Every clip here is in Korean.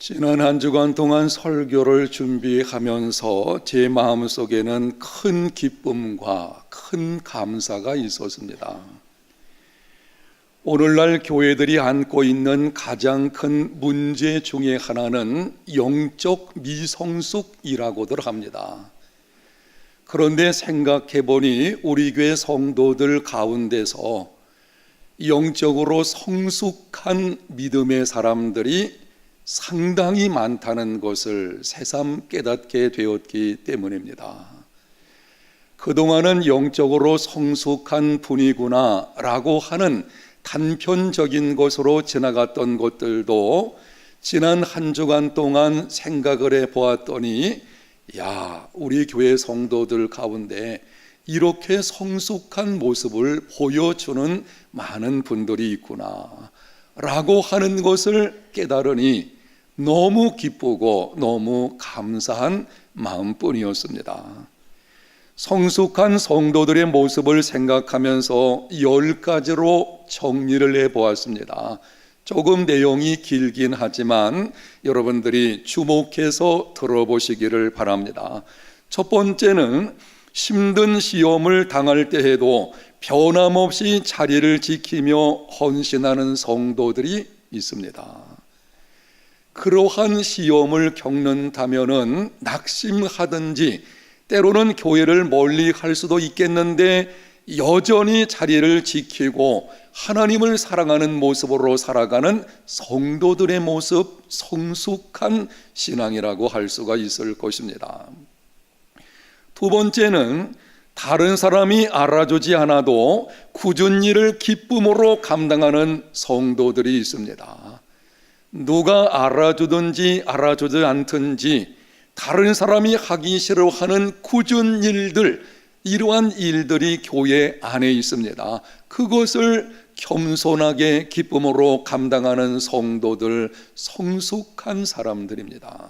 지난 한 주간 동안 설교를 준비하면서 제 마음속에는 큰 기쁨과 큰 감사가 있었습니다. 오늘날 교회들이 안고 있는 가장 큰 문제 중에 하나는 영적 미성숙이라고들 합니다. 그런데 생각해 보니 우리 교회 성도들 가운데서 영적으로 성숙한 믿음의 사람들이 상당히 많다는 것을 새삼 깨닫게 되었기 때문입니다. 그동안은 영적으로 성숙한 분이구나 라고 하는 단편적인 것으로 지나갔던 것들도 지난 한 주간 동안 생각을 해보았더니 우리 교회 성도들 가운데 이렇게 성숙한 모습을 보여주는 많은 분들이 있구나 라고 하는 것을 깨달으니 너무 기쁘고 너무 감사한 마음뿐이었습니다. 성숙한 성도들의 모습을 생각하면서 10가지로 정리를 해보았습니다. 조금 내용이 길긴 하지만 여러분들이 주목해서 들어보시기를 바랍니다. 첫 번째는 힘든 시험을 당할 때에도 변함없이 자리를 지키며 헌신하는 성도들이 있습니다. 그러한 시험을 겪는다면은 낙심하든지 때로는 교회를 멀리 갈 수도 있겠는데 여전히 자리를 지키고 하나님을 사랑하는 모습으로 살아가는 성도들의 모습, 성숙한 신앙이라고 할 수가 있을 것입니다. 두 번째는 다른 사람이 알아주지 않아도 굳은 일을 기쁨으로 감당하는 성도들이 있습니다. 누가 알아주든지 알아주지 않든지 다른 사람이 하기 싫어하는 굳은 일들, 이러한 일들이 교회 안에 있습니다. 그것을 겸손하게 기쁨으로 감당하는 성도들, 성숙한 사람들입니다.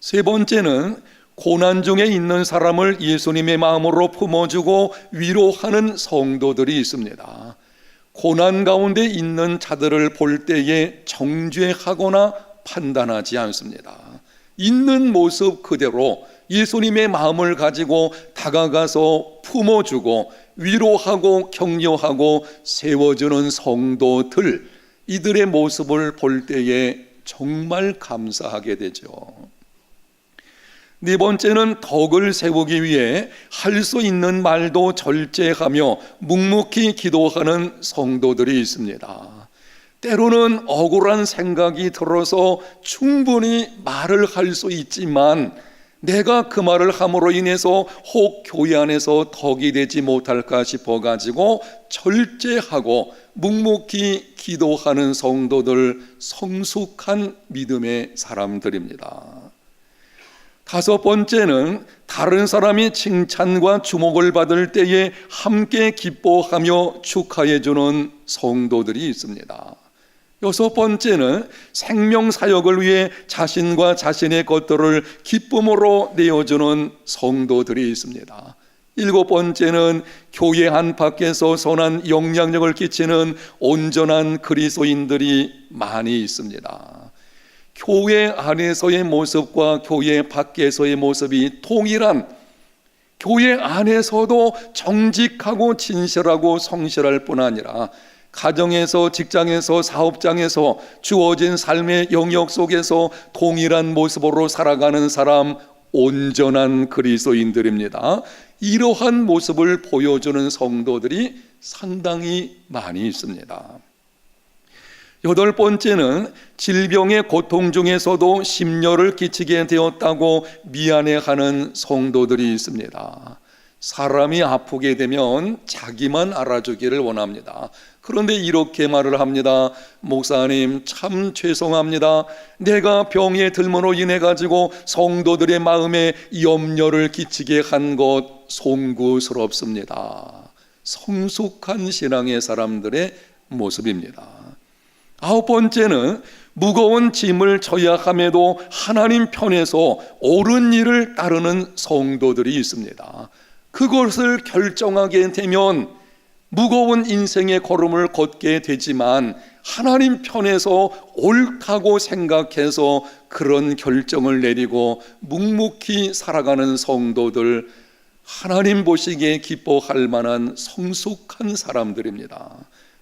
세 번째는 고난 중에 있는 사람을 예수님의 마음으로 품어주고 위로하는 성도들이 있습니다. 고난 가운데 있는 자들을 볼 때에 정죄하거나 판단하지 않습니다. 있는 모습 그대로 예수님의 마음을 가지고 다가가서 품어주고 위로하고 격려하고 세워주는 성도들, 이들의 모습을 볼 때에 정말 감사하게 되죠. 네 번째는 덕을 세우기 위해 할 수 있는 말도 절제하며 묵묵히 기도하는 성도들이 있습니다. 때로는 억울한 생각이 들어서 충분히 말을 할 수 있지만 내가 그 말을 함으로 인해서 혹 교회 안에서 덕이 되지 못할까 싶어가지고 절제하고 묵묵히 기도하는 성도들, 성숙한 믿음의 사람들입니다. 다섯 번째는 다른 사람이 칭찬과 주목을 받을 때에 함께 기뻐하며 축하해 주는 성도들이 있습니다. 여섯 번째는 생명사역을 위해 자신과 자신의 것들을 기쁨으로 내어주는 성도들이 있습니다. 일곱 번째는 교회 안팎에서 선한 영향력을 끼치는 온전한 그리스도인들이 많이 있습니다. 교회 안에서의 모습과 교회 밖에서의 모습이 동일한, 교회 안에서도 정직하고 진실하고 성실할 뿐 아니라 가정에서, 직장에서, 사업장에서 주어진 삶의 영역 속에서 동일한 모습으로 살아가는 사람, 온전한 그리스도인들입니다. 이러한 모습을 보여주는 성도들이 상당히 많이 있습니다. 여덟 번째는 질병의 고통 중에서도 심려를 끼치게 되었다고 미안해하는 성도들이 있습니다. 사람이 아프게 되면 자기만 알아주기를 원합니다. 그런데 이렇게 말을 합니다. 목사님, 참 죄송합니다. 내가 병에 들므로 인해 가지고 성도들의 마음에 염려를 끼치게 한 것 송구스럽습니다. 성숙한 신앙의 사람들의 모습입니다. 아홉 번째는 무거운 짐을 져야 함에도 하나님 편에서 옳은 일을 따르는 성도들이 있습니다. 그것을 결정하게 되면 무거운 인생의 걸음을 걷게 되지만 하나님 편에서 옳다고 생각해서 그런 결정을 내리고 묵묵히 살아가는 성도들, 하나님 보시기에 기뻐할 만한 성숙한 사람들입니다.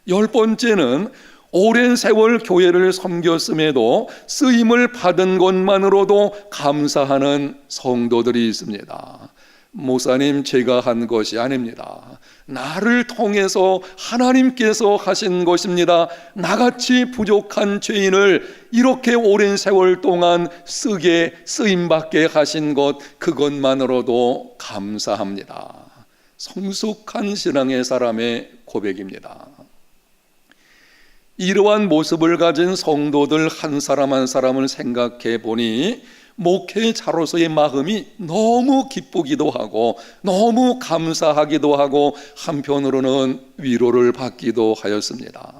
10번째는 오랜 세월 교회를 섬겼음에도 쓰임을 받은 것만으로도 감사하는 성도들이 있습니다. 목사님, 제가 한 것이 아닙니다. 나를 통해서 하나님께서 하신 것입니다. 나같이 부족한 죄인을 이렇게 오랜 세월 동안 쓰임받게 하신 것, 그것만으로도 감사합니다. 성숙한 신앙의 사람의 고백입니다. 이러한 모습을 가진 성도들 한 사람 한 사람을 생각해 보니 목회자로서의 마음이 너무 기쁘기도 하고 너무 감사하기도 하고 한편으로는 위로를 받기도 하였습니다.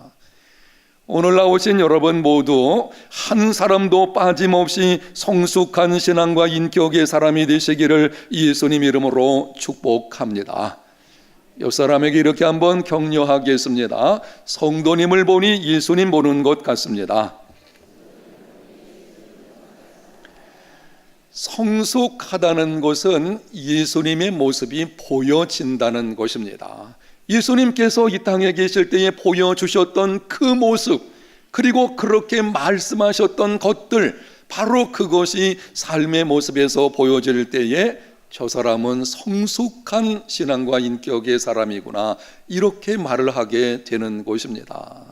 오늘 나오신 여러분 모두 한 사람도 빠짐없이 성숙한 신앙과 인격의 사람이 되시기를 예수님 이름으로 축복합니다. 옆 사람에게 이렇게 한번 격려하겠습니다. 성도님을 보니 예수님 보는 것 같습니다. 성숙하다는 것은 예수님의 모습이 보여진다는 것입니다. 예수님께서 이 땅에 계실 때에 보여주셨던 그 모습, 그리고 그렇게 말씀하셨던 것들, 바로 그것이 삶의 모습에서 보여질 때에 저 사람은 성숙한 신앙과 인격의 사람이구나, 이렇게 말을 하게 되는 것입니다.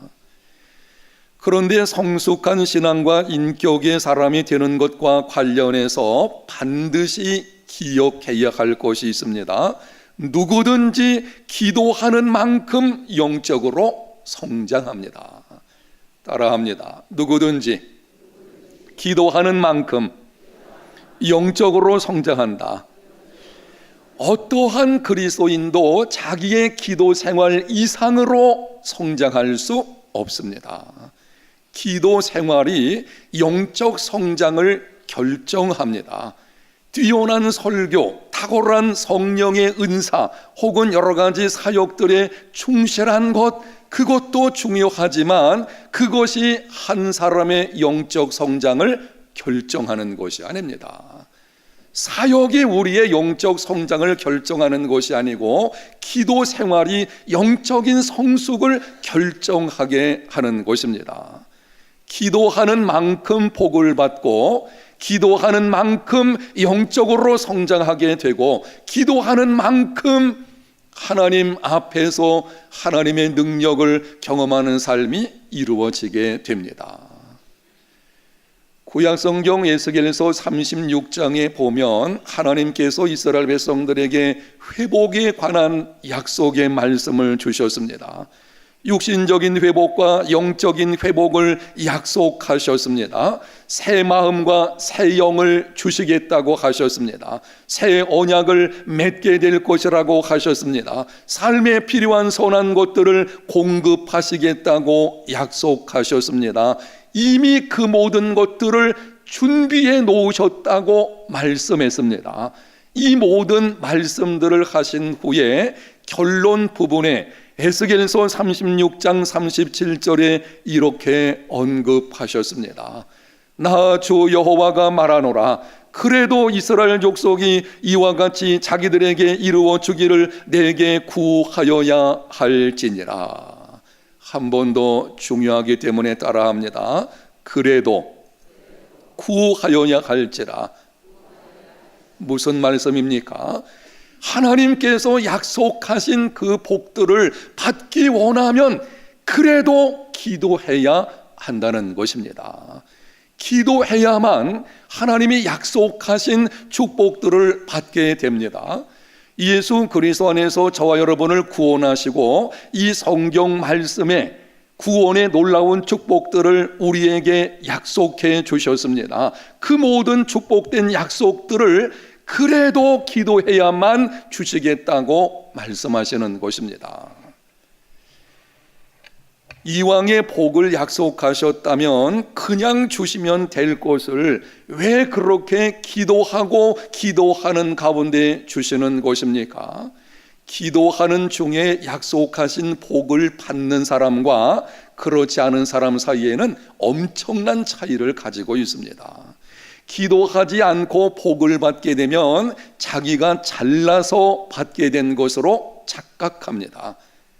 그런데 성숙한 신앙과 인격의 사람이 되는 것과 관련해서 반드시 기억해야 할 것이 있습니다. 누구든지 기도하는 만큼 영적으로 성장합니다. 따라합니다. 누구든지 기도하는 만큼 영적으로 성장한다. 어떠한 그리스도인도 자기의 기도 생활 이상으로 성장할 수 없습니다. 기도 생활이 영적 성장을 결정합니다. 뛰어난 설교, 탁월한 성령의 은사, 혹은 여러 가지 사역들에 충실한 것, 그것도 중요하지만 그것이 한 사람의 영적 성장을 결정하는 것이 아닙니다. 사역이 우리의 영적 성장을 결정하는 것이 아니고 기도 생활이 영적인 성숙을 결정하게 하는 것입니다. 기도하는 만큼 복을 받고, 기도하는 만큼 영적으로 성장하게 되고, 기도하는 만큼 하나님 앞에서 하나님의 능력을 경험하는 삶이 이루어지게 됩니다. 구약성경 에스겔서 36장에 보면 하나님께서 이스라엘 백성들에게 회복에 관한 약속의 말씀을 주셨습니다. 육신적인 회복과 영적인 회복을 약속하셨습니다. 새 마음과 새 영을 주시겠다고 하셨습니다. 새 언약을 맺게 될 것이라고 하셨습니다. 삶에 필요한 선한 것들을 공급하시겠다고 약속하셨습니다. 이미 그 모든 것들을 준비해 놓으셨다고 말씀했습니다. 이 모든 말씀들을 하신 후에 결론 부분에 에스겔서 36장 37절에 이렇게 언급하셨습니다. 나 주 여호와가 말하노라. 그래도 이스라엘 족속이 이와 같이 자기들에게 이루어 주기를 내게 구하여야 할지니라. 한 번 더 중요하기 때문에 따라합니다. 그래도 구하여야 할지라. 무슨 말씀입니까? 하나님께서 약속하신 그 복들을 받기 원하면 그래도 기도해야 한다는 것입니다. 기도해야만 하나님이 약속하신 축복들을 받게 됩니다. 예수 그리스도 안에서 저와 여러분을 구원하시고 이 성경 말씀에 구원의 놀라운 축복들을 우리에게 약속해 주셨습니다. 그 모든 축복된 약속들을 그래도 기도해야만 주시겠다고 말씀하시는 것입니다. 이왕의 복을 약속하셨다면 그냥 주시면 될 것을 왜 그렇게 기도하고 기도하는 가운데 주시는 것입니까? 기도하는 중에 약속하신 복을 받는 사람과 그렇지 않은 사람 사이에는 엄청난 차이를 가지고 있습니다. 기도하지 않고 복을 받게 되면 자기가 잘나서 받게 된 것으로 착각합니다.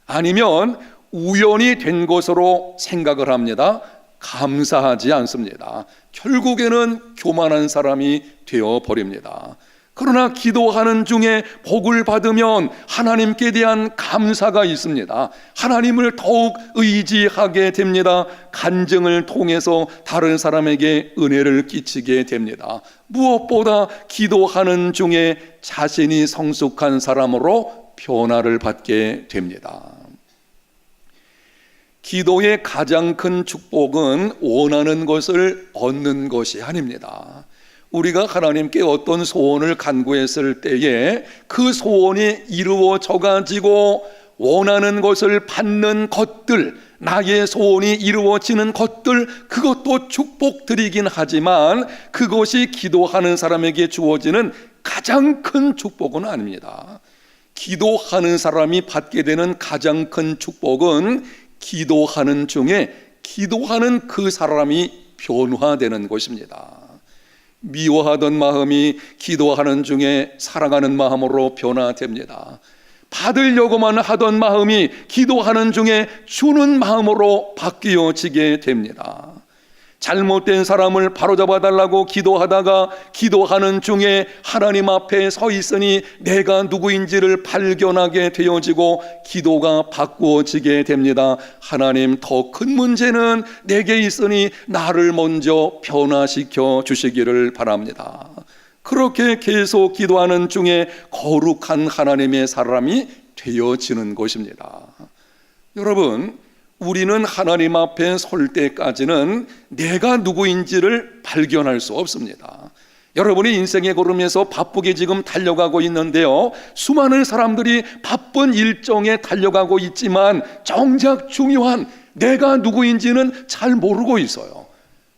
아니면 우연히 된 것으로 생각을 합니다. 감사하지 않습니다. 결국에는 교만한 사람이 되어버립니다. 그러나 기도하는 중에 복을 받으면 하나님께 대한 감사가 있습니다. 하나님을 더욱 의지하게 됩니다. 간증을 통해서 다른 사람에게 은혜를 끼치게 됩니다. 무엇보다 기도하는 중에 자신이 성숙한 사람으로 변화를 받게 됩니다. 기도의 가장 큰 축복은 원하는 것을 얻는 것이 아닙니다. 우리가 하나님께 어떤 소원을 간구했을 때에 그 소원이 이루어져 가지고 원하는 것을 받는 것들, 나의 소원이 이루어지는 것들, 그것도 축복드리긴 하지만 그것이 기도하는 사람에게 주어지는 가장 큰 축복은 아닙니다. 기도하는 사람이 받게 되는 가장 큰 축복은 기도하는 중에 기도하는 그 사람이 변화되는 것입니다. 미워하던 마음이 기도하는 중에 사랑하는 마음으로 변화됩니다. 받으려고만 하던 마음이 기도하는 중에 주는 마음으로 바뀌어지게 됩니다. 잘못된 사람을 바로잡아 달라고 기도하다가 기도하는 중에 하나님 앞에 서 있으니 내가 누구인지를 발견하게 되어지고 기도가 바꾸어지게 됩니다. 하나님, 더 큰 문제는 내게 있으니 나를 먼저 변화시켜 주시기를 바랍니다. 그렇게 계속 기도하는 중에 거룩한 하나님의 사람이 되어지는 것입니다. 여러분, 우리는 하나님 앞에 설 때까지는 내가 누구인지를 발견할 수 없습니다. 여러분이 인생의 걸음에서 바쁘게 지금 달려가고 있는데요, 수많은 사람들이 바쁜 일정에 달려가고 있지만 정작 중요한 내가 누구인지는 잘 모르고 있어요.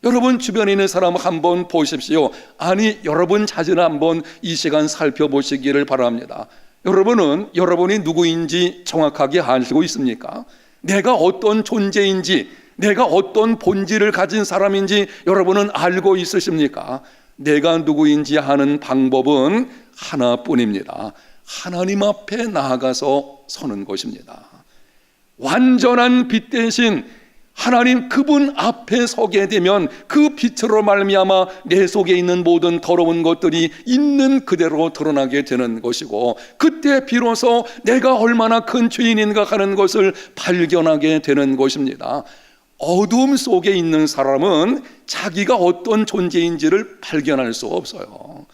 여러분 주변에 있는 사람 한번 보십시오. 아니, 여러분 자신을 한번 이 시간 살펴보시기를 바랍니다. 여러분은 여러분이 누구인지 정확하게 알고 있습니까? 내가 어떤 존재인지, 내가 어떤 본질을 가진 사람인지 여러분은 알고 있으십니까? 내가 누구인지 아는 방법은 하나뿐입니다. 하나님 앞에 나아가서 서는 것입니다. 완전한 빛 대신 하나님 그분 앞에 서게 되면 그 빛으로 말미암아 내 속에 있는 모든 더러운 것들이 있는 그대로 드러나게 되는 것이고, 그때 비로소 내가 얼마나 큰 죄인인가 하는 것을 발견하게 되는 것입니다. 어둠 속에 있는 사람은 자기가 어떤 존재인지를 발견할 수 없어요.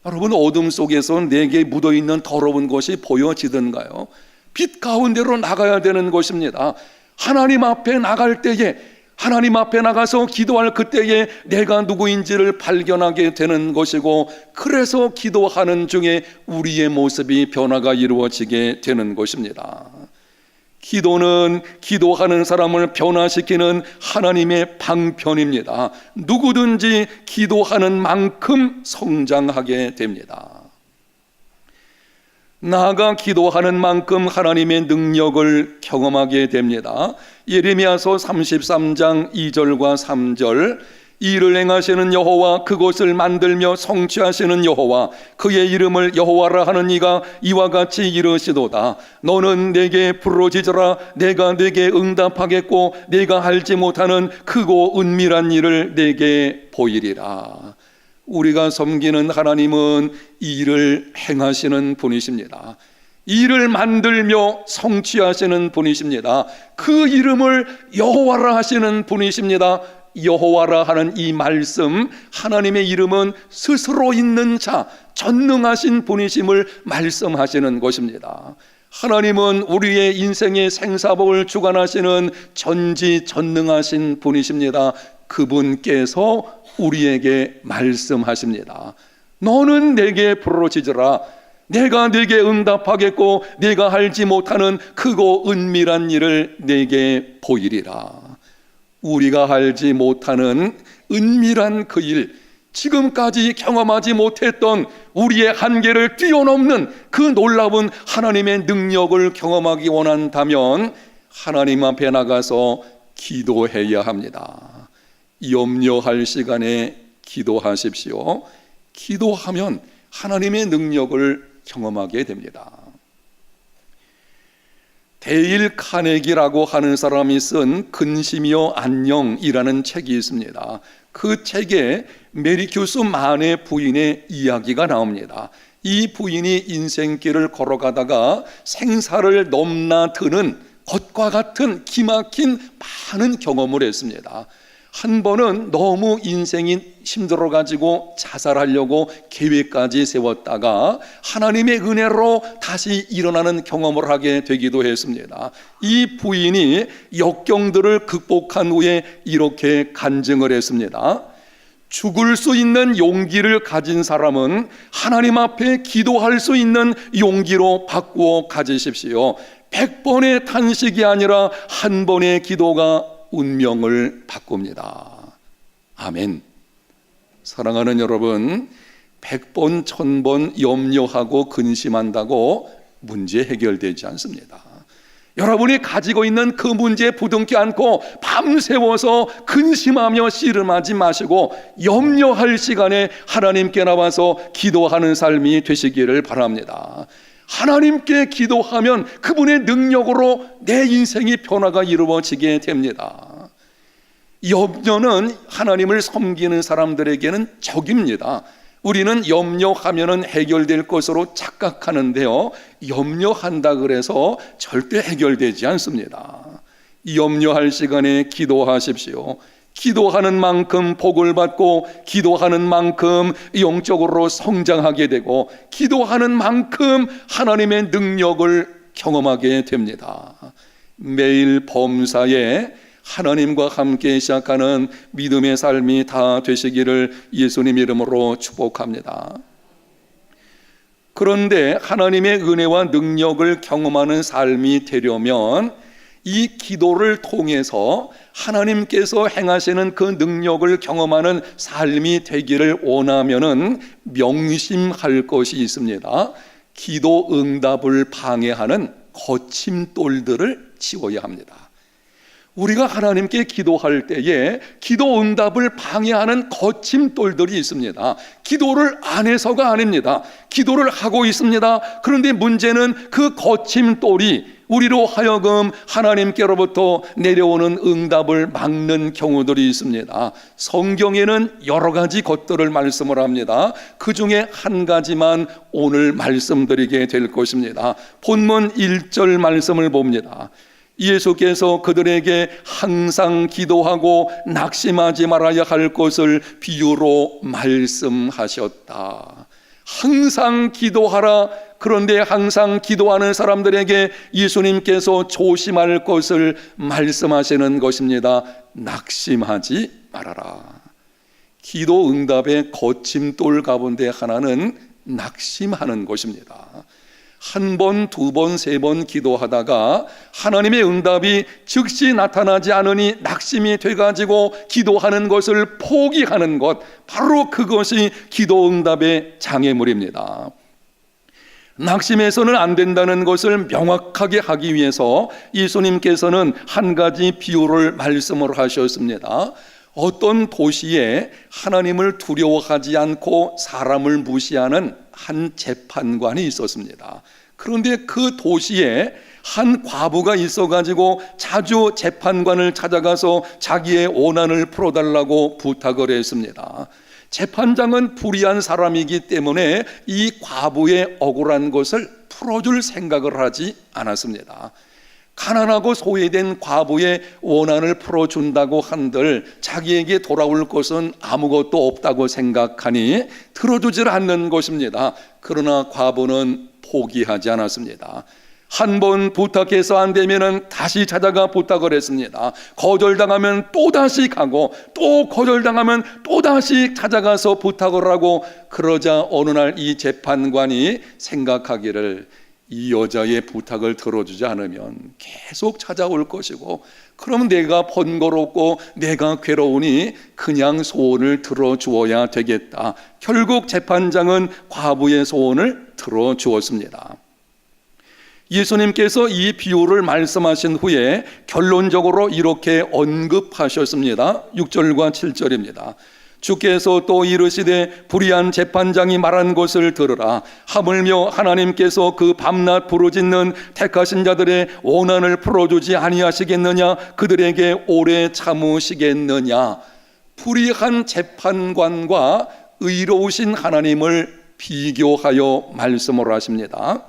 여러분, 어둠 속에서 내게 묻어있는 더러운 것이 보여지던가요? 빛 가운데로 나가야 되는 것입니다. 하나님 앞에 나갈 때에, 하나님 앞에 나가서 기도할 그때에 내가 누구인지를 발견하게 되는 것이고, 그래서 기도하는 중에 우리의 모습이 변화가 이루어지게 되는 것입니다. 기도는 기도하는 사람을 변화시키는 하나님의 방편입니다. 누구든지 기도하는 만큼 성장하게 됩니다. 나아가 기도하는 만큼 하나님의 능력을 경험하게 됩니다. 예레미야서 33장 2절과 3절, 이를 행하시는 여호와, 그곳을 만들며 성취하시는 여호와, 그의 이름을 여호와라 하는 이가 이와 같이 이르시도다. 너는 내게 부르짖으라. 내가 내게 응답하겠고 내가 알지 못하는 크고 은밀한 일을 내게 보이리라. 우리가 섬기는 하나님은 이 일을 행하시는 분이십니다. 일을 만들며 성취하시는 분이십니다. 그 이름을 여호와라 하시는 분이십니다. 여호와라 하는 이 말씀, 하나님의 이름은 스스로 있는 자, 전능하신 분이심을 말씀하시는 것입니다. 하나님은 우리의 인생의 생사복을 주관하시는 전지전능하신 분이십니다. 그분께서 우리에게 말씀하십니다. 너는 내게 부르짖으라. 내가 내게 응답하겠고 내가 알지 못하는 크고 은밀한 일을 내게 보이리라. 우리가 알지 못하는 은밀한 그 일, 지금까지 경험하지 못했던 우리의 한계를 뛰어넘는 그 놀라운 하나님의 능력을 경험하기 원한다면 하나님 앞에 나가서 기도해야 합니다. 염려할 시간에 기도하십시오. 기도하면 하나님의 능력을 경험하게 됩니다. 데일 카네기라고 하는 사람이 쓴 근심이여 안녕이라는 책이 있습니다. 그 책에 메리큐스 만의 부인의 이야기가 나옵니다. 이 부인이 인생길을 걸어가다가 생사를 넘나드는 것과 같은 기막힌 많은 경험을 했습니다. 한 번은 너무 인생이 힘들어가지고 자살하려고 계획까지 세웠다가 하나님의 은혜로 다시 일어나는 경험을 하게 되기도 했습니다. 이 부인이 역경들을 극복한 후에 이렇게 간증을 했습니다. 죽을 수 있는 용기를 가진 사람은 하나님 앞에 기도할 수 있는 용기로 바꾸어 가지십시오. 100번의 탄식이 아니라 한 번의 기도가 운명을 바꿉니다. 아멘. 사랑하는 여러분, 100번, 1000번 염려하고 근심한다고 문제 해결되지 않습니다. 여러분이 가지고 있는 그 문제에 부둥켜 안고 밤새워서 근심하며 씨름하지 마시고 염려할 시간에 하나님께 나와서 기도하는 삶이 되시기를 바랍니다. 하나님께 기도하면 그분의 능력으로 내 인생의 변화가 이루어지게 됩니다. 염려는 하나님을 섬기는 사람들에게는 적입니다. 우리는 염려하면 해결될 것으로 착각하는데요, 염려한다 그래서 절대 해결되지 않습니다. 염려할 시간에 기도하십시오. 기도하는 만큼 복을 받고 기도하는 만큼 영적으로 성장하게 되고 기도하는 만큼 하나님의 능력을 경험하게 됩니다. 매일 범사에 하나님과 함께 시작하는 믿음의 삶이 다 되시기를 예수님 이름으로 축복합니다. 그런데 하나님의 은혜와 능력을 경험하는 삶이 되려면 이 기도를 통해서 하나님께서 행하시는 그 능력을 경험하는 삶이 되기를 원하면은 명심할 것이 있습니다. 기도 응답을 방해하는 거침돌들을 치워야 합니다. 우리가 하나님께 기도할 때에 기도 응답을 방해하는 거침돌들이 있습니다. 기도를 안 해서가 아닙니다. 기도를 하고 있습니다. 그런데 문제는 그 거침돌이 우리로 하여금 하나님께로부터 내려오는 응답을 막는 경우들이 있습니다. 성경에는 여러 가지 것들을 말씀을 합니다. 그 중에 한 가지만 오늘 말씀드리게 될 것입니다. 본문 1절 말씀을 봅니다. 예수께서 그들에게 항상 기도하고 낙심하지 말아야 할 것을 비유로 말씀하셨다. 항상 기도하라. 그런데 항상 기도하는 사람들에게 예수님께서 조심할 것을 말씀하시는 것입니다. 낙심하지 말아라. 기도 응답의 거침돌 가운데 하나는 낙심하는 것입니다. 한 번, 두 번, 세 번 기도하다가 하나님의 응답이 즉시 나타나지 않으니 낙심이 돼가지고 기도하는 것을 포기하는 것, 바로 그것이 기도 응답의 장애물입니다. 낙심해서는 안 된다는 것을 명확하게 하기 위해서 예수님께서는 한 가지 비유를 말씀을 하셨습니다. 어떤 도시에 하나님을 두려워하지 않고 사람을 무시하는 한 재판관이 있었습니다. 그런데 그 도시에 한 과부가 있어가지고 자주 재판관을 찾아가서 자기의 원한을 풀어달라고 부탁을 했습니다. 재판장은 불의한 사람이기 때문에 이 과부의 억울한 것을 풀어줄 생각을 하지 않았습니다. 가난하고 소외된 과부의 원한을 풀어준다고 한들 자기에게 돌아올 것은 아무것도 없다고 생각하니 들어주질 않는 것입니다. 그러나 과부는 포기하지 않았습니다. 한 번 부탁해서 안 되면은 다시 찾아가 부탁을 했습니다. 거절당하면 또다시 가고 또 거절당하면 또다시 찾아가서 부탁을 하고, 그러자 어느 날 이 재판관이 생각하기를 이 여자의 부탁을 들어주지 않으면 계속 찾아올 것이고, 그럼 내가 번거롭고 내가 괴로우니 그냥 소원을 들어주어야 되겠다. 결국 재판장은 과부의 소원을 들어주었습니다. 예수님께서 이 비유를 말씀하신 후에 결론적으로 이렇게 언급하셨습니다. 6절과 7절입니다. 주께서 또 이르시되 불의한 재판장이 말한 것을 들으라. 하물며 하나님께서 그 밤낮 부르짖는 택하신 자들의 원한을 풀어주지 아니하시겠느냐? 그들에게 오래 참으시겠느냐? 불의한 재판관과 의로우신 하나님을 비교하여 말씀을 하십니다.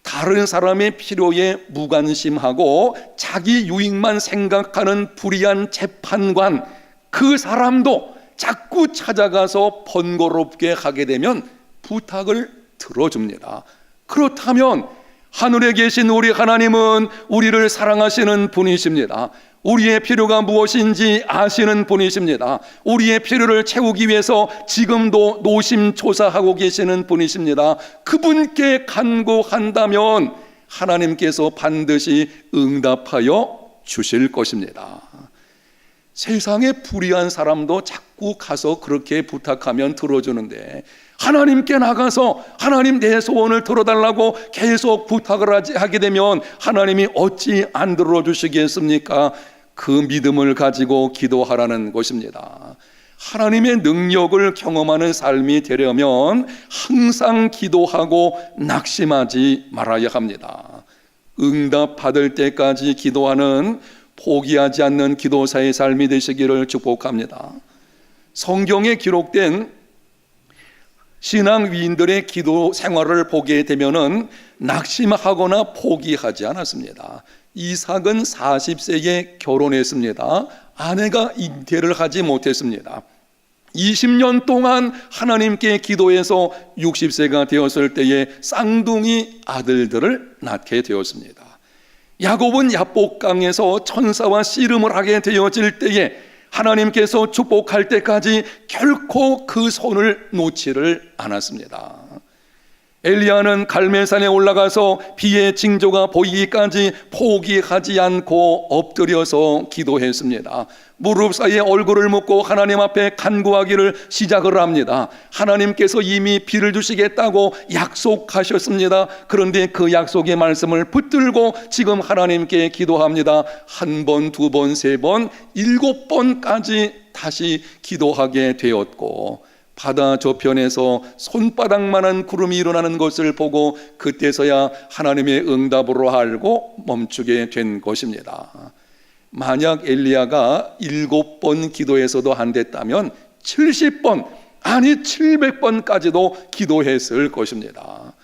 다른 사람의 필요에 무관심하고 자기 유익만 생각하는 불의한 재판관, 그 사람도 자꾸 찾아가서 번거롭게 하게 되면 부탁을 들어줍니다. 그렇다면 하늘에 계신 우리 하나님은 우리를 사랑하시는 분이십니다. 우리의 필요가 무엇인지 아시는 분이십니다. 우리의 필요를 채우기 위해서 지금도 노심초사하고 계시는 분이십니다. 그분께 간구한다면 하나님께서 반드시 응답하여 주실 것입니다. 세상에 불의한 사람도 자꾸 가서 그렇게 부탁하면 들어주는데, 하나님께 나가서 하나님 내 소원을 들어달라고 계속 부탁을 하게 되면 하나님이 어찌 안 들어주시겠습니까? 그 믿음을 가지고 기도하라는 것입니다. 하나님의 능력을 경험하는 삶이 되려면 항상 기도하고 낙심하지 말아야 합니다. 응답 받을 때까지 기도하는, 포기하지 않는 기도사의 삶이 되시기를 축복합니다. 성경에 기록된 신앙 위인들의 기도 생활을 보게 되면은 낙심하거나 포기하지 않았습니다. 이삭은 40세에 결혼했습니다. 아내가 잉태를 하지 못했습니다. 20년 동안 하나님께 기도해서 60세가 되었을 때에 쌍둥이 아들들을 낳게 되었습니다. 야곱은 야복강에서 천사와 씨름을 하게 되어질 때에 하나님께서 축복할 때까지 결코 그 손을 놓지를 않았습니다. 엘리야는 갈멜산에 올라가서 비의 징조가 보이기까지 포기하지 않고 엎드려서 기도했습니다. 무릎 사이에 얼굴을 묻고 하나님 앞에 간구하기를 시작을 합니다. 하나님께서 이미 비를 주시겠다고 약속하셨습니다. 그런데 그 약속의 말씀을 붙들고 지금 하나님께 기도합니다. 한 번, 두 번, 세 번, 7번까지 다시 기도하게 되었고, 바다 저편에서 손바닥만한 구름이 일어나는 것을 보고 그때서야 하나님의 응답으로 알고 멈추게 된 것입니다. 만약 엘리야가 7번 기도해서도 안 됐다면 70번, 아니 700번까지도 기도했을 것입니다.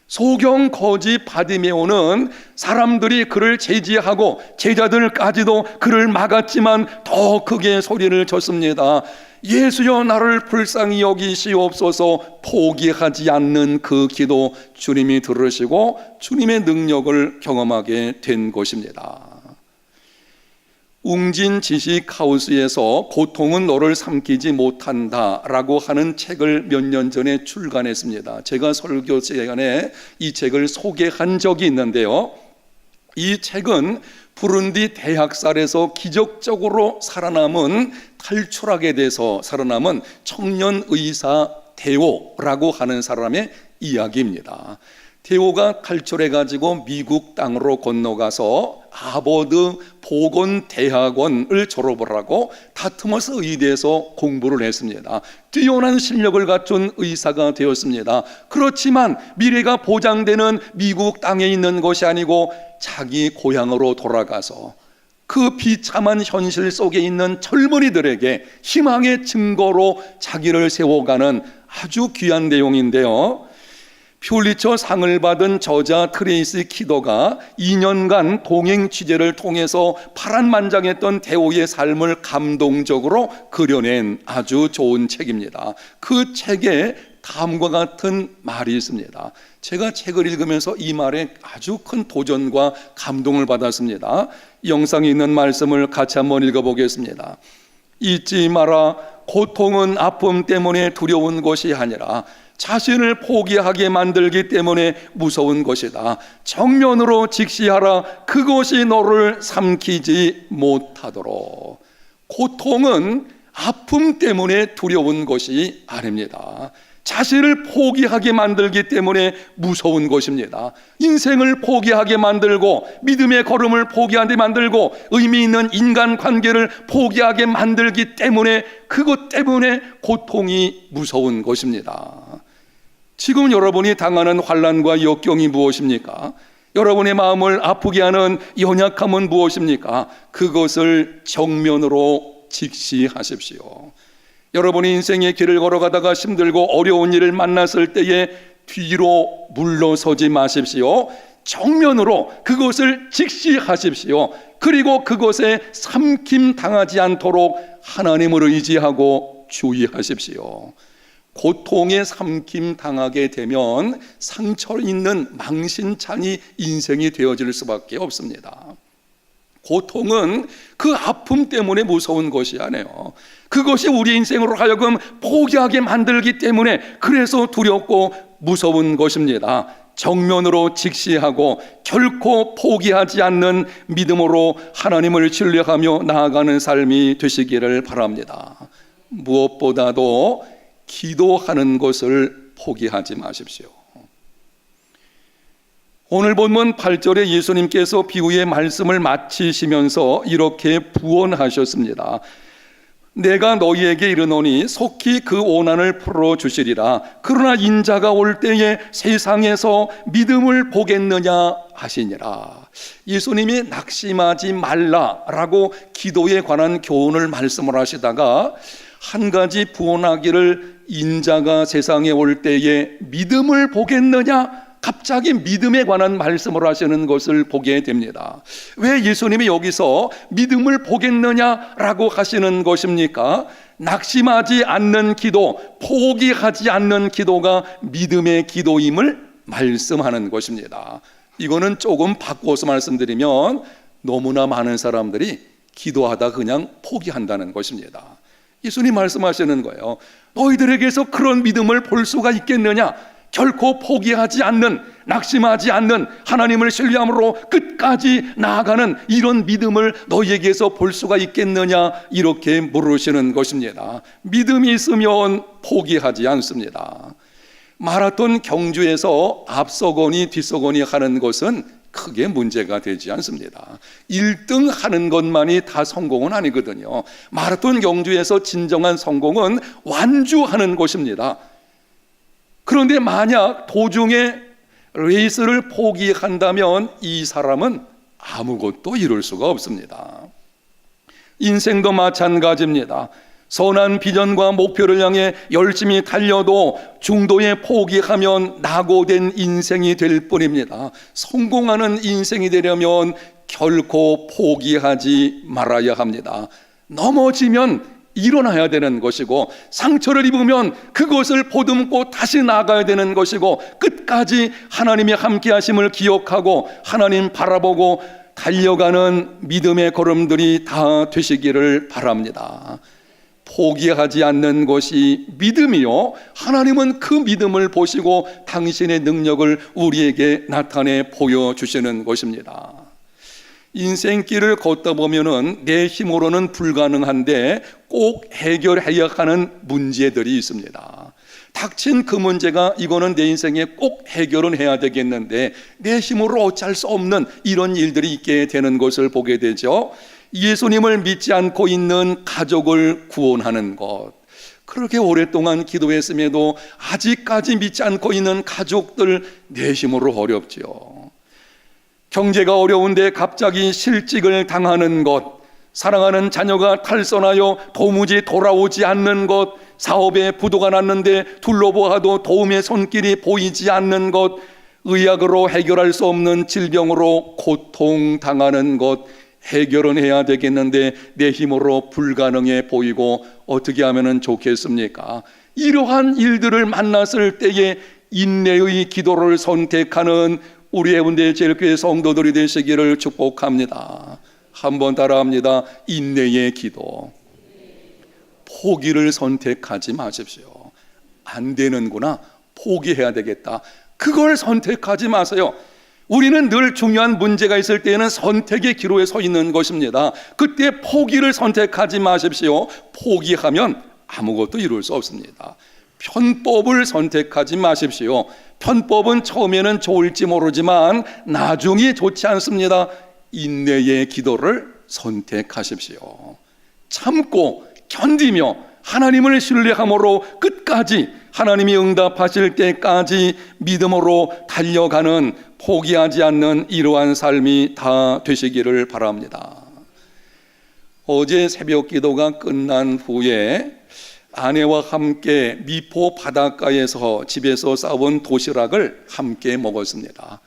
소경 거지 바디메오는 사람들이 그를 제지하고 제자들까지도 그를 막았지만 더 크게 소리를 쳤습니다. 예수여 나를 불쌍히 여기시옵소서. 포기하지 않는 그 기도 주님이 들으시고 주님의 능력을 경험하게 된 것입니다. 웅진 지식하우스에서 고통은 너를 삼키지 못한다 라고 하는 책을 몇 년 전에 출간했습니다. 제가 설교 시간에 이 책을 소개한 적이 있는데요, 이 책은 부룬디 대학살에서 기적적으로 살아남은, 탈출하게 돼서 살아남은 청년 의사 데오라고 하는 사람의 이야기입니다. 데오가 탈출해가지고 미국 땅으로 건너가서 하버드 보건대학원을 졸업을 하고 다트머스 의대에서 공부를 했습니다. 뛰어난 실력을 갖춘 의사가 되었습니다. 그렇지만 미래가 보장되는 미국 땅에 있는 것이 아니고 자기 고향으로 돌아가서 그 비참한 현실 속에 있는 젊은이들에게 희망의 증거로 자기를 세워가는 아주 귀한 내용인데요, 퓰리처 상을 받은 저자 트레이시 키더가 2년간 동행 취재를 통해서 파란만장했던 데오의 삶을 감동적으로 그려낸 아주 좋은 책입니다. 그 책에 다음과 같은 말이 있습니다. 제가 책을 읽으면서 이 말에 아주 큰 도전과 감동을 받았습니다. 영상에 있는 말씀을 같이 한번 읽어보겠습니다. 잊지 마라. 고통은 아픔 때문에 두려운 것이 아니라 자신을 포기하게 만들기 때문에 무서운 것이다. 정면으로 직시하라. 그것이 너를 삼키지 못하도록. 고통은 아픔 때문에 두려운 것이 아닙니다. 자신을 포기하게 만들기 때문에 무서운 것입니다. 인생을 포기하게 만들고 믿음의 걸음을 포기하게 만들고 의미 있는 인간관계를 포기하게 만들기 때문에 그것 때문에 고통이 무서운 것입니다. 지금 여러분이 당하는 환난과 역경이 무엇입니까? 여러분의 마음을 아프게 하는 연약함은 무엇입니까? 그것을 정면으로 직시하십시오. 여러분이 인생의 길을 걸어가다가 힘들고 어려운 일을 만났을 때에 뒤로 물러서지 마십시오. 정면으로 그것을 직시하십시오. 그리고 그것에 삼킴 당하지 않도록 하나님을 의지하고 주의하십시오. 고통에 삼킴 당하게 되면 상처 있는 망신창이 인생이 되어질 수밖에 없습니다. 고통은 그 아픔 때문에 무서운 것이 아니에요. 그것이 우리 인생으로 하여금 포기하게 만들기 때문에 그래서 두렵고 무서운 것입니다. 정면으로 직시하고 결코 포기하지 않는 믿음으로 하나님을 신뢰하며 나아가는 삶이 되시기를 바랍니다. 무엇보다도 기도하는 것을 포기하지 마십시오. 오늘 본문 8절에 예수님께서 비유의 말씀을 마치시면서 이렇게 부언하셨습니다. 내가 너희에게 이르노니 속히 그 오난을 풀어주시리라. 그러나 인자가 올 때에 세상에서 믿음을 보겠느냐 하시니라. 예수님이 낙심하지 말라라고 기도에 관한 교훈을 말씀을 하시다가 한 가지 부언하기를 인자가 세상에 올 때에 믿음을 보겠느냐, 갑자기 믿음에 관한 말씀을 하시는 것을 보게 됩니다. 왜 예수님이 여기서 믿음을 보겠느냐라고 하시는 것입니까? 낙심하지 않는 기도, 포기하지 않는 기도가 믿음의 기도임을 말씀하는 것입니다. 이거는 조금 바꿔서 말씀드리면 너무나 많은 사람들이 기도하다 그냥 포기한다는 것입니다. 예수님 말씀하시는 거예요. 너희들에게서 그런 믿음을 볼 수가 있겠느냐? 결코 포기하지 않는, 낙심하지 않는, 하나님을 신뢰함으로 끝까지 나아가는 이런 믿음을 너희에게서 볼 수가 있겠느냐, 이렇게 물으시는 것입니다. 믿음이 있으면 포기하지 않습니다. 마라톤 경주에서 앞서거니 뒤서거니 하는 것은 크게 문제가 되지 않습니다. 1등 하는 것만이 다 성공은 아니거든요. 마라톤 경주에서 진정한 성공은 완주하는 것입니다. 그런데 만약 도중에 레이스를 포기한다면 이 사람은 아무것도 이룰 수가 없습니다. 인생도 마찬가지입니다. 선한 비전과 목표를 향해 열심히 달려도 중도에 포기하면 낙오된 인생이 될 뿐입니다. 성공하는 인생이 되려면 결코 포기하지 말아야 합니다. 넘어지면 일어나야 되는 것이고, 상처를 입으면 그것을 보듬고 다시 나가야 되는 것이고, 끝까지 하나님의 함께 하심을 기억하고 하나님 바라보고 달려가는 믿음의 걸음들이 다 되시기를 바랍니다. 포기하지 않는 것이 믿음이요, 하나님은 그 믿음을 보시고 당신의 능력을 우리에게 나타내 보여주시는 것입니다. 인생길을 걷다 보면은 내 힘으로는 불가능한데 꼭 해결해야 하는 문제들이 있습니다. 닥친 그 문제가 이거는 내 인생에 꼭 해결은 해야 되겠는데 내 힘으로 어찌할 수 없는 이런 일들이 있게 되는 것을 보게 되죠. 예수님을 믿지 않고 있는 가족을 구원하는 것, 그렇게 오랫동안 기도했음에도 아직까지 믿지 않고 있는 가족들, 내 힘으로 어렵지요. 경제가 어려운데 갑자기 실직을 당하는 것, 사랑하는 자녀가 탈선하여 도무지 돌아오지 않는 것, 사업에 부도가 났는데 둘러보아도 도움의 손길이 보이지 않는 것, 의학으로 해결할 수 없는 질병으로 고통당하는 것, 해결은 해야 되겠는데 내 힘으로 불가능해 보이고 어떻게 하면 좋겠습니까? 이러한 일들을 만났을 때에 인내의 기도를 선택하는 우리 해운대 제일교회 성도들이 되시기를 축복합니다. 한번 따라합니다. 인내의 기도. 포기를 선택하지 마십시오. 안 되는구나, 포기해야 되겠다, 그걸 선택하지 마세요. 우리는 늘 중요한 문제가 있을 때에는 선택의 기로에 서 있는 것입니다. 그때 포기를 선택하지 마십시오. 포기하면 아무것도 이룰 수 없습니다. 편법을 선택하지 마십시오. 편법은 처음에는 좋을지 모르지만 나중에 좋지 않습니다. 인내의 기도를 선택하십시오. 참고 견디며 하나님을 신뢰함으로 끝까지 하나님이 응답하실 때까지 믿음으로 달려가는, 포기하지 않는 이러한 삶이 다 되시기를 바랍니다. 어제 새벽 기도가 끝난 후에 아내와 함께 미포 바닷가에서 집에서 싸온 도시락을 함께 먹었습니다.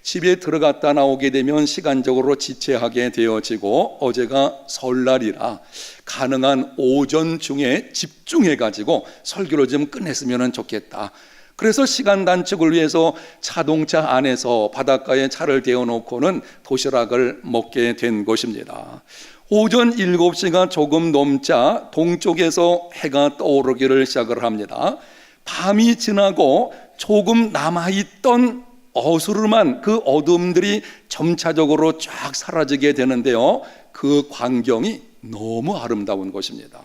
집에 들어갔다 나오게 되면 시간적으로 지체하게 되어지고, 어제가 설날이라 가능한 오전 중에 집중해가지고 설교를 좀 끝냈으면 좋겠다. 그래서 시간 단축을 위해서 자동차 안에서 바닷가에 차를 대어놓고는 도시락을 먹게 된 것입니다. 오전 7시가 조금 넘자 동쪽에서 해가 떠오르기를 시작을 합니다. 밤이 지나고 조금 남아있던 어스름한 그 어둠들이 점차적으로 쫙 사라지게 되는데요, 그 광경이 너무 아름다운 것입니다.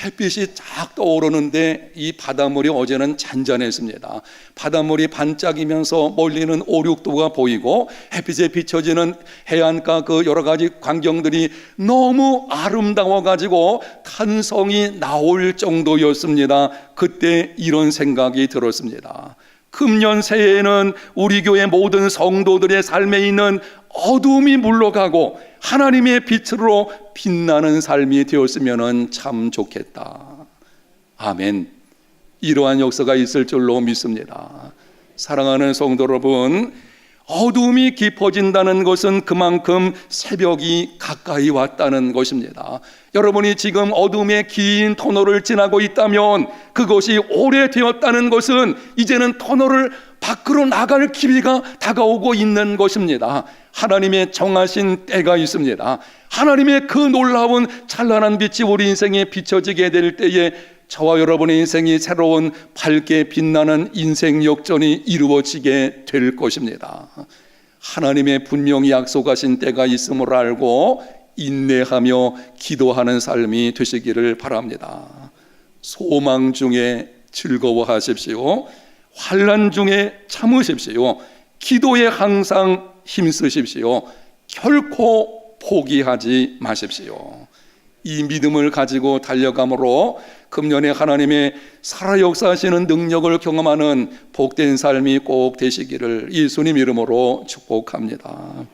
햇빛이 쫙 떠오르는데 이 바닷물이 어제는 잔잔했습니다. 바닷물이 반짝이면서 멀리는 오륙도가 보이고 햇빛에 비춰지는 해안가 그 여러 가지 광경들이 너무 아름다워 가지고 탄성이 나올 정도였습니다. 그때 이런 생각이 들었습니다. 금년 새해에는 우리 교회 모든 성도들의 삶에 있는 어둠이 물러가고 하나님의 빛으로 빛나는 삶이 되었으면 참 좋겠다. 아멘. 이러한 역사가 있을 줄로 믿습니다. 사랑하는 성도 여러분, 어둠이 깊어진다는 것은 그만큼 새벽이 가까이 왔다는 것입니다. 여러분이 지금 어둠의 긴 터널을 지나고 있다면 그것이 오래되었다는 것은 이제는 터널을 밖으로 나갈 기회가 다가오고 있는 것입니다. 하나님의 정하신 때가 있습니다. 하나님의 그 놀라운 찬란한 빛이 우리 인생에 비춰지게 될 때에 저와 여러분의 인생이 새로운 밝게 빛나는 인생 역전이 이루어지게 될 것입니다. 하나님의 분명히 약속하신 때가 있음을 알고 인내하며 기도하는 삶이 되시기를 바랍니다. 소망 중에 즐거워하십시오. 환난 중에 참으십시오. 기도에 항상 힘쓰십시오. 결코 포기하지 마십시오. 이 믿음을 가지고 달려감으로 금년에 하나님의 살아 역사하시는 능력을 경험하는 복된 삶이 꼭 되시기를 예수님 이름으로 축복합니다.